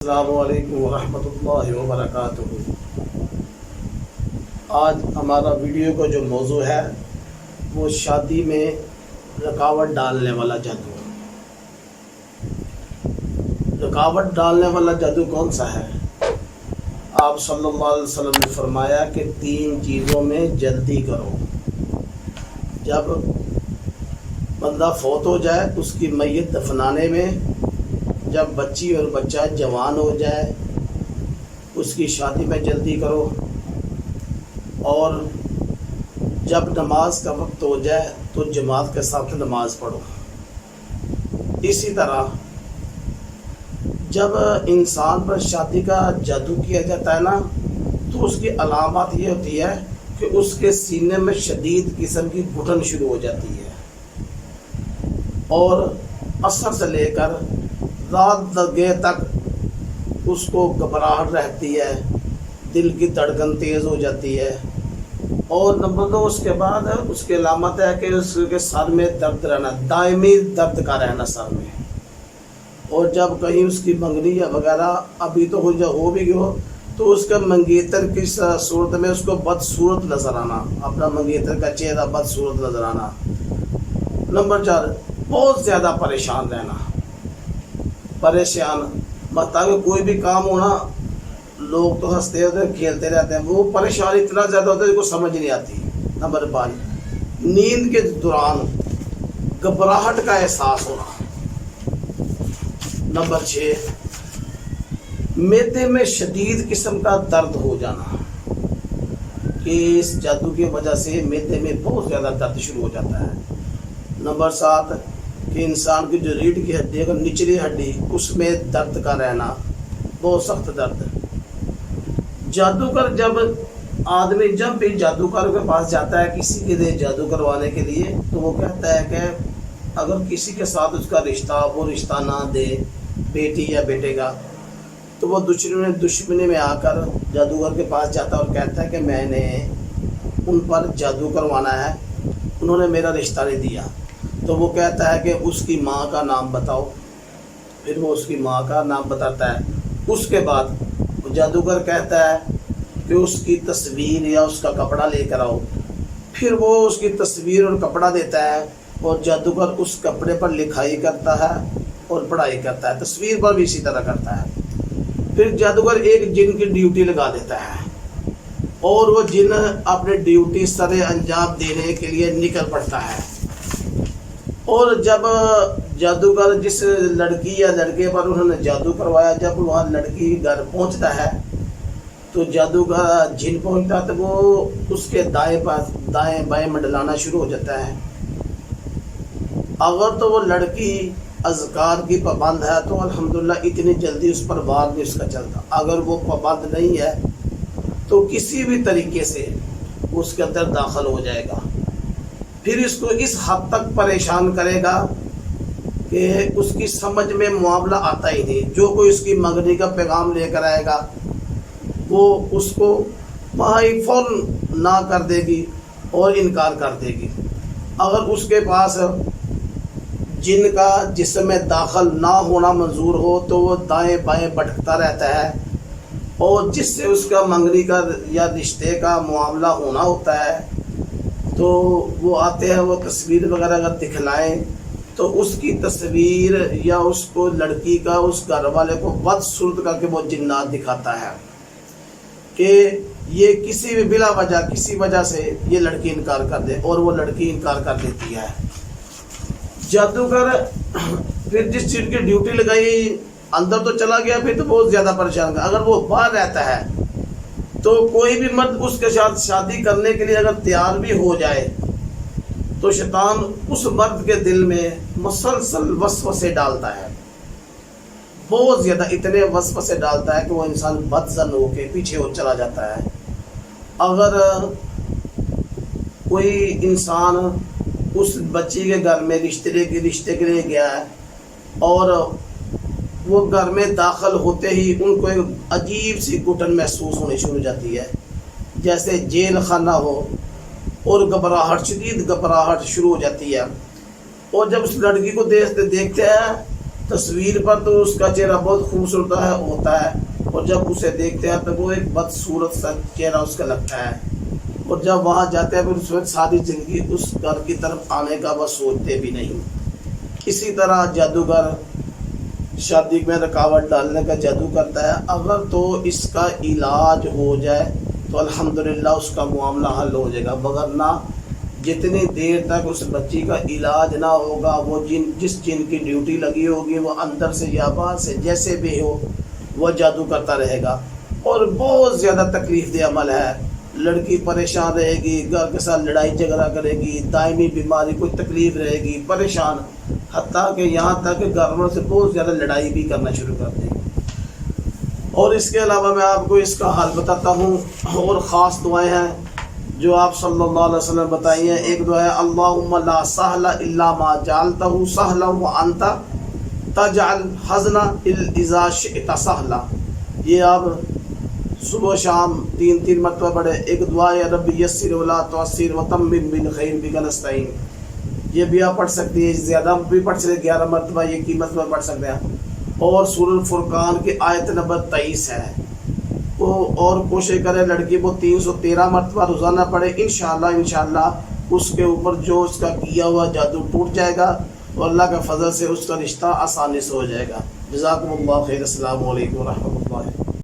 السلام علیکم ورحمۃ اللہ وبرکاتہ۔ آج ہمارا ویڈیو کا جو موضوع ہے وہ شادی میں رکاوٹ ڈالنے والا جادو۔ رکاوٹ ڈالنے والا جادو کون سا ہے؟ آپ صلی اللہ علیہ وسلم نے فرمایا کہ 3 چیزوں میں جلدی کرو۔ جب بندہ فوت ہو جائے اس کی میت دفنانے میں، جب بچی اور بچہ جوان ہو جائے اس کی شادی میں جلدی کرو، اور جب نماز کا وقت ہو جائے تو جماعت کے ساتھ نماز پڑھو۔ اسی طرح جب انسان پر شادی کا جادو کیا جاتا ہے نا، تو اس کی علامات یہ ہوتی ہے کہ اس کے سینے میں شدید قسم کی گھٹن شروع ہو جاتی ہے، اور عصر سے لے کر رات گئے تک اس کو گھبراہٹ رہتی ہے، دل کی دھڑکن تیز ہو جاتی ہے، اور نمبر 2 اس کے بعد اس کی علامت ہے کہ اس کے سر میں درد رہنا، دائمی درد کا رہنا سر میں۔ اور جب کہیں اس کی منگنی یا وغیرہ ابھی تو ہو بھی گیا تو اس کا منگیتر کی صورت میں اس کو بدصورت نظر آنا، اپنا منگیتر کا چہرہ بدصورت نظر آنا۔ نمبر 4 بہت زیادہ پریشان رہنا، مطلب کوئی بھی کام ہونا، لوگ تو ہنستے ہوتے ہیں کھیلتے رہتے ہیں، وہ پریشان اتنا زیادہ ہوتا ہے کو سمجھ نہیں آتی۔ نمبر 5 نیند کے دوران گھبراہٹ کا احساس ہونا۔ نمبر 6 معدے میں شدید قسم کا درد ہو جانا، کہ اس جادو کی وجہ سے معدے میں بہت زیادہ درد شروع ہو جاتا ہے۔ نمبر 7 کہ انسان کی جو ریڑھ کی ہڈی ہے، نچلی ہڈی، اس میں درد کا رہنا، بہت سخت درد۔ جادوگر آدمی جب بھی جادوگر کے پاس جاتا ہے کسی کے لیے جادو کروانے کے لیے، تو وہ کہتا ہے کہ اگر کسی کے ساتھ اس کا وہ رشتہ نہ دے، بیٹی یا بیٹے کا، تو وہ دشمنی میں آ کر جادوگر کے پاس جاتا ہے اور کہتا ہے کہ میں نے ان پر جادو کروانا ہے، انہوں نے میرا رشتہ نہیں دیا۔ تو وہ کہتا ہے کہ اس کی ماں کا نام بتاؤ، پھر وہ اس کی ماں کا نام بتاتا ہے۔ اس کے بعد جادوگر کہتا ہے کہ اس کی تصویر یا اس کا کپڑا لے کر آؤ، پھر وہ اس کی تصویر اور کپڑا دیتا ہے، اور جادوگر اس کپڑے پر لکھائی کرتا ہے اور پڑھائی کرتا ہے، تصویر پر بھی اسی طرح کرتا ہے۔ پھر جادوگر ایک جن کی ڈیوٹی لگا دیتا ہے، اور وہ جن اپنے ڈیوٹی سر انجام دینے کے لیے نکل پڑتا ہے۔ اور جب جادوگر جس لڑکی یا لڑکے پر انہوں نے جادو کروایا، جب وہاں لڑکی گھر پہنچتا ہے تو جادوگر جن پہنچتا ہے تو وہ اس کے دائیں بائیں منڈلانا شروع ہو جاتا ہے۔ اگر تو وہ لڑکی اذکار کی پابند ہے تو الحمدللہ اتنی جلدی اس پر وار نہیں اس کا چلتا، اگر وہ پابند نہیں ہے تو کسی بھی طریقے سے اس کے اندر داخل ہو جائے گا۔ پھر اس کو اس حد تک پریشان کرے گا کہ اس کی سمجھ میں معاملہ آتا ہی نہیں، جو کوئی اس کی منگنی کا پیغام لے کر آئے گا وہ اس کو وہاں ہی فوراً نہ کر دے گی اور انکار کر دے گی۔ اگر اس کے پاس جن کا جسم میں داخل نہ ہونا منظور ہو تو وہ دائیں بائیں بھٹکتا رہتا ہے، اور جس سے اس کا منگنی کا یا رشتے کا معاملہ ہونا ہوتا ہے تو وہ آتے ہیں، وہ تصویر وغیرہ اگر دکھلائیں تو اس کی تصویر یا اس کو لڑکی کا اس گھر والے کو بدصورت کر کے وہ جنات دکھاتا ہے کہ یہ کسی بھی بلا وجہ کسی وجہ سے یہ لڑکی انکار کر دے، اور وہ لڑکی انکار کر دیتی ہے۔ جادوگر پھر جس چیز کی ڈیوٹی لگائی اندر تو چلا گیا، پھر تو بہت زیادہ پریشان گیا۔ اگر وہ باہر رہتا ہے تو کوئی بھی مرد اس کے ساتھ شادی کرنے کے لیے اگر تیار بھی ہو جائے تو شیطان اس مرد کے دل میں مسلسل وسوسے ڈالتا ہے، بہت زیادہ، اتنے وسوسے ڈالتا ہے کہ وہ انسان بدظن ہو کے پیچھے ہو چلا جاتا ہے۔ اگر کوئی انسان اس بچی کے گھر میں رشتے کے لیے گیا ہے اور وہ گھر میں داخل ہوتے ہی ان کو ایک عجیب سی گھٹن محسوس ہونی شروع ہو جاتی ہے، جیسے جیل خانہ ہو، اور گھبراہٹ، شدید گھبراہٹ شروع ہو جاتی ہے۔ اور جب اس لڑکی کو دیکھتے ہیں تصویر پر تو اس کا چہرہ بہت خوبصورت ہوتا ہے، اور جب اسے دیکھتے ہیں تو وہ ایک بدصورت سا چہرہ اس کا لگتا ہے، اور جب وہاں جاتے ہیں پھر اس وقت ساری زندگی اس گھر کی طرف آنے کا بس سوچتے بھی نہیں۔ اسی طرح جادوگر شادی میں رکاوٹ ڈالنے کا جادو کرتا ہے، اگر تو اس کا علاج ہو جائے تو الحمدللہ اس کا معاملہ حل ہو جائے گا، وگرنہ جتنی دیر تک اس بچی کا علاج نہ ہوگا وہ جس جن کی ڈیوٹی لگی ہوگی وہ اندر سے یا باہر سے جیسے بھی ہو وہ جادو کرتا رہے گا، اور بہت زیادہ تکلیف دہ عمل ہے۔ لڑکی پریشان رہے گی، گھر کے ساتھ لڑائی جھگڑا کرے گی، دائمی بیماری، کوئی تکلیف رہے گی، پریشان، حتیٰ کہ یہاں تک گھر میں سے بہت زیادہ لڑائی بھی کرنا شروع کر دے گی۔ اور اس کے علاوہ میں آپ کو اس کا حل بتاتا ہوں، اور خاص دعائیں ہیں جو آپ صلی اللہ علیہ وسلم بتائی ہیں۔ ایک دعا ہے اللہم لا سہل الا ما جعلتہ سہلا وانت تجعل الحزن اذا شئت سہلا، یہ آپ صبح و شام 3 مرتبہ پڑھے۔ ایک دعا ہے رب یسر ولا تعسر وتمم بالخیر بک نستعین، یہ بھی آپ پڑھ سکتی ہیں، زیادہ بھی پڑھ سکتے ہیں، 11 مرتبہ یہ کی مرتبہ پڑھ سکتے ہیں۔ اور سورۃ الفرقان کی آیت نمبر 23 ہے وہ، اور کوشش کرے لڑکی کو 313 مرتبہ روزانہ پڑھے، انشاءاللہ اس کے اوپر جو اس کا کیا ہوا جادو ٹوٹ جائے گا، اور اللہ کے فضل سے اس کا رشتہ آسانی سے ہو جائے گا۔ جزاکم اللہ خیر، السلام علیکم ورحمۃ اللہ۔